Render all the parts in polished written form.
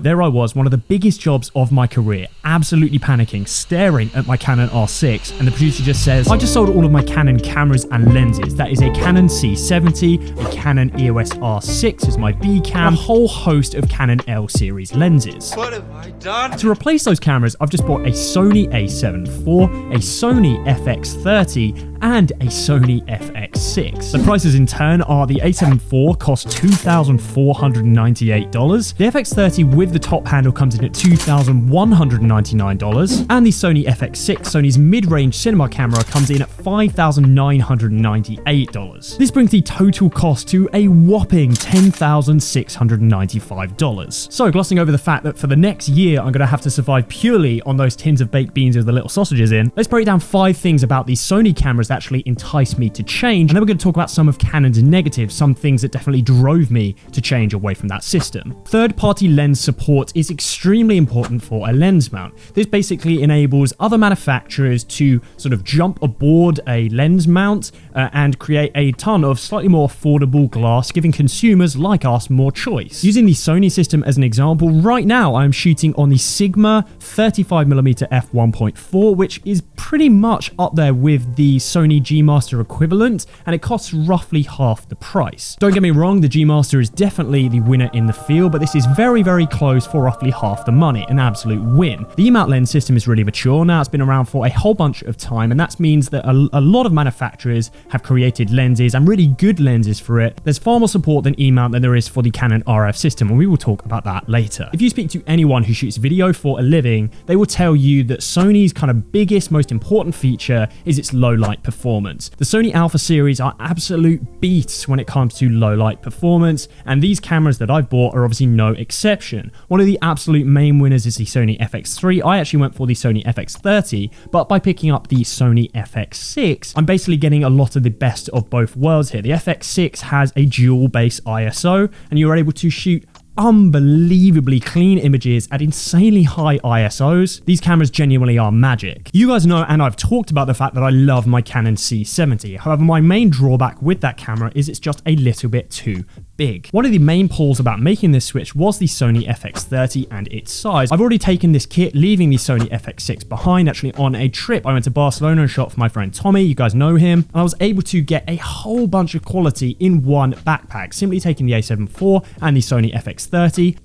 There I was, one of the biggest jobs of my career, absolutely panicking, staring at my Canon R6, and the producer just says, I just sold all of my Canon cameras and lenses. That is a Canon C70, a Canon EOS R6 is my B cam, a whole host of Canon L series lenses. What have I done? To replace those cameras, I've just bought a Sony a7 IV, a Sony FX30, and a Sony FX6. The prices in turn are the a7 IV costs $2,498, the FX30 with the top handle comes in at $2,199, and the Sony FX6, Sony's mid-range cinema camera, comes in at $5,998. This brings the total cost to a whopping $10,695. So, glossing over the fact that for the next year I'm going to have to survive purely on those tins of baked beans with the little sausages in, let's break down 5 things about these Sony cameras that actually enticed me to change, and then we're going to talk about some of Canon's negatives, some things that definitely drove me to change away from that system. Third-party lens support is extremely important for a lens mount. This basically enables other manufacturers to sort of jump aboard a lens mount and create a ton of slightly more affordable glass, giving consumers like us more choice. Using the Sony system as an example, right now I'm shooting on the Sigma 35mm f1.4, which is pretty much up there with the Sony G Master equivalent, and it costs roughly half the price. Don't get me wrong, the G Master is definitely the winner in the field, but this is very, very close for roughly half the money, an absolute win. The E-mount lens system is really mature now, it's been around for a whole bunch of time, and that means that a lot of manufacturers have created lenses and really good lenses for it. There's far more support than E-mount than there is for the Canon RF system, and we will talk about that later. If you speak to anyone who shoots video for a living, they will tell you that Sony's kind of biggest, most important feature is its low light performance. The Sony Alpha series are absolute beasts when it comes to low light performance, and these cameras that I've bought are obviously no exception. One of the absolute main winners is the Sony FX3. I actually went for the Sony FX30, but by picking up the Sony FX6, I'm basically getting a lot of the best of both worlds here. The FX6 has a dual base ISO, and you're able to shoot unbelievably clean images at insanely high ISOs. These cameras genuinely are magic. You guys know, and I've talked about the fact that I love my Canon C70. However, my main drawback with that camera is it's just a little bit too big. One of the main pulls about making this switch was the Sony FX30 and its size. I've already taken this kit, leaving the Sony FX6 behind, actually on a trip. I went to Barcelona and shot for my friend Tommy, you guys know him, and I was able to get a whole bunch of quality in one backpack, simply taking the a7 IV and the Sony FX30.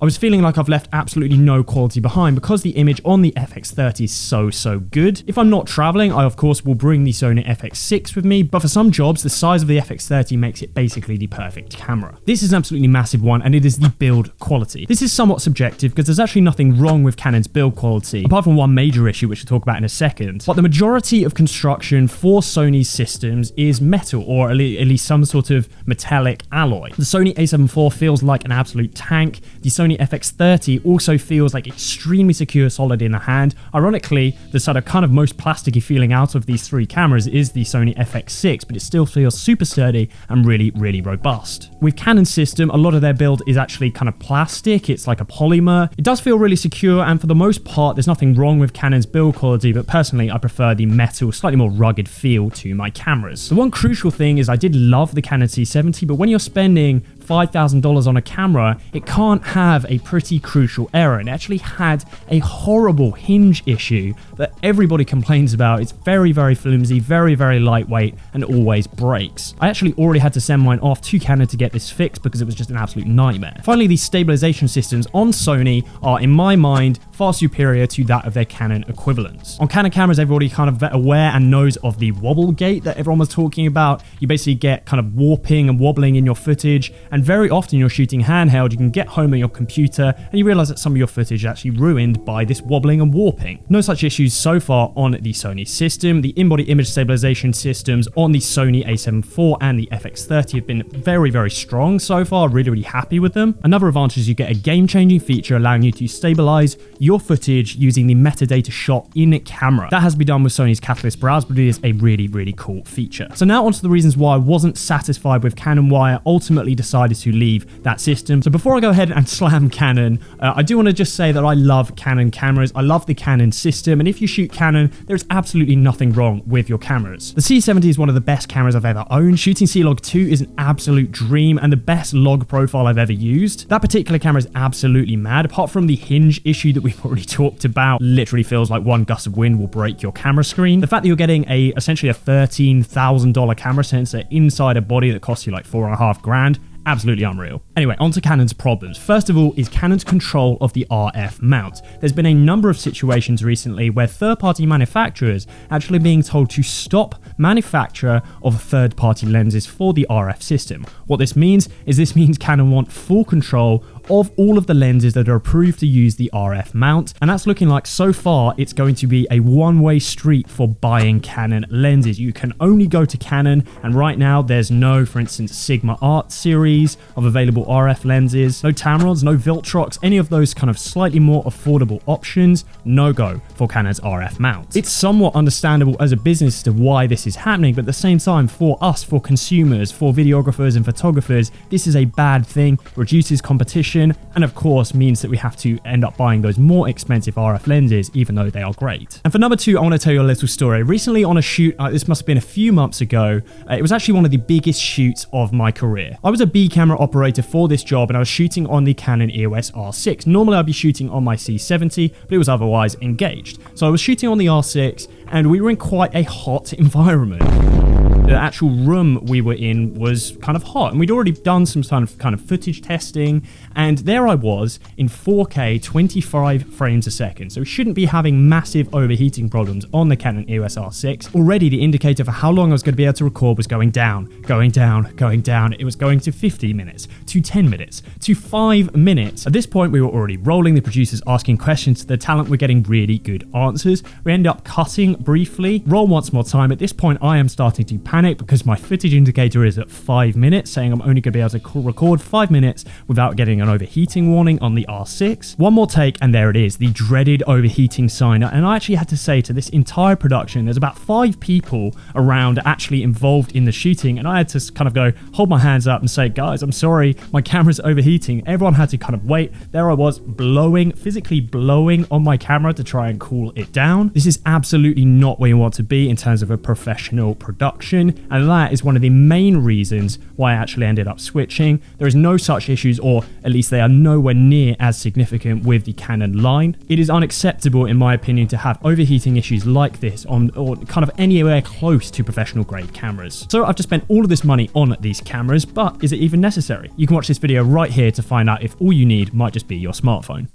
I was feeling like I've left absolutely no quality behind because the image on the FX30 is so good. If I'm not traveling, I of course will bring the Sony FX6 with me, but for some jobs, the size of the FX30 makes it basically the perfect camera. This is an absolutely massive one, and it is the build quality. This is somewhat subjective because there's actually nothing wrong with Canon's build quality, apart from one major issue which we'll talk about in a second, but the majority of construction for Sony's systems is metal, or at least some sort of metallic alloy. The Sony a7 IV feels like an absolute tank. The Sony FX30 also feels like extremely secure, solid in the hand. Ironically, the sort of kind of most plasticky feeling out of these 3 cameras is the Sony FX6, but it still feels super sturdy and really, really robust. With Canon's system, a lot of their build is actually kind of plastic. It's like a polymer. It does feel really secure, and for the most part, there's nothing wrong with Canon's build quality, but personally, I prefer the metal, slightly more rugged feel to my cameras. The one crucial thing is I did love the Canon C70, but when you're spending $5,000 on a camera, it can't have a pretty crucial error. It actually had a horrible hinge issue that everybody complains about. It's very, very flimsy, very, very lightweight, and always breaks. I actually already had to send mine off to Canon to get this fixed because it was just an absolute nightmare. Finally, the stabilization systems on Sony are, in my mind, far superior to that of their Canon equivalents. On Canon cameras, everybody kind of aware and knows of the wobble gate that everyone was talking about. You basically get kind of warping and wobbling in your footage, and very often you're shooting handheld, you can get home on your computer and you realize that some of your footage is actually ruined by this wobbling and warping. No such issues so far on the Sony system. The in-body image stabilization systems on the Sony a7 IV and the FX30 have been very, very strong so far. Really, really happy with them. Another advantage is you get a game-changing feature allowing you to stabilize your footage using the metadata shot in camera. That has to be done with Sony's Catalyst browser, but it is a really, really cool feature. So now onto the reasons why I wasn't satisfied with Canon, why I ultimately decided to leave that system. So before I go ahead and slam Canon, I do want to just say that I love Canon cameras. I love the Canon system, and if you shoot Canon, there's absolutely nothing wrong with your cameras. The C70 is one of the best cameras I've ever owned. Shooting C-Log 2 is an absolute dream and the best log profile I've ever used. That particular camera is absolutely mad. Apart from the hinge issue that we've already talked about, literally feels like one gust of wind will break your camera screen. The fact that you're getting essentially a $13,000 camera sensor inside a body that costs you like $4,500, absolutely unreal. Anyway, onto Canon's problems. First of all is Canon's control of the RF mount. There's been a number of situations recently where third-party manufacturers actually being told to stop manufacture of third-party lenses for the RF system. What this means Canon want full control of all of the lenses that are approved to use the RF mount, and that's looking like so far it's going to be a one-way street for buying Canon lenses. You can only go to Canon, and right now there's no, for instance, Sigma Art series of available RF lenses, no Tamrons, no Viltrox, any of those kind of slightly more affordable options, no go for Canon's RF mount. It's somewhat understandable as a business as to why this is happening, but at the same time, for us, for consumers, for videographers and photographers, this is a bad thing, reduces competition, and of course means that we have to end up buying those more expensive RF lenses, even though they are great. And for number two, I want to tell you a little story. Recently on a shoot, this must have been a few months ago, it was actually one of the biggest shoots of my career. I was a B camera operator for this job, and I was shooting on the Canon EOS R6. Normally I'd be shooting on my C70, but it was otherwise engaged. So I was shooting on the R6, and we were in quite a hot environment. The actual room we were in was kind of hot, and we'd already done some kind of footage testing, and there I was in 4K 25 frames a second. So we shouldn't be having massive overheating problems on the Canon EOS R6. Already the indicator for how long I was going to be able to record was going down, going down, going down. It was going to 50 minutes, to 10 minutes, to 5 minutes. At this point we were already rolling, the producers asking questions, the talent were getting really good answers. We ended up cutting briefly, roll once more time. At this point I am starting to panic because my footage indicator is at 5 minutes, saying I'm only going to be able to record 5 minutes without getting an overheating warning on the R6. One more take and there it is, the dreaded overheating sign. And I actually had to say to this entire production, there's about 5 people around actually involved in the shooting, and I had to kind of go hold my hands up and say, guys, I'm sorry, my camera's overheating. Everyone had to kind of wait. There I was blowing, physically blowing on my camera to try and cool it down. This is absolutely not where you want to be in terms of a professional production, and that is one of the main reasons why I actually ended up switching. There is no such issues, or at least they are nowhere near as significant with the Canon line. It is unacceptable in my opinion to have overheating issues like this on, or kind of anywhere close to professional grade cameras. So I've just spent all of this money on these cameras, but is it even necessary? You can watch this video right here to find out if all you need might just be your smartphone.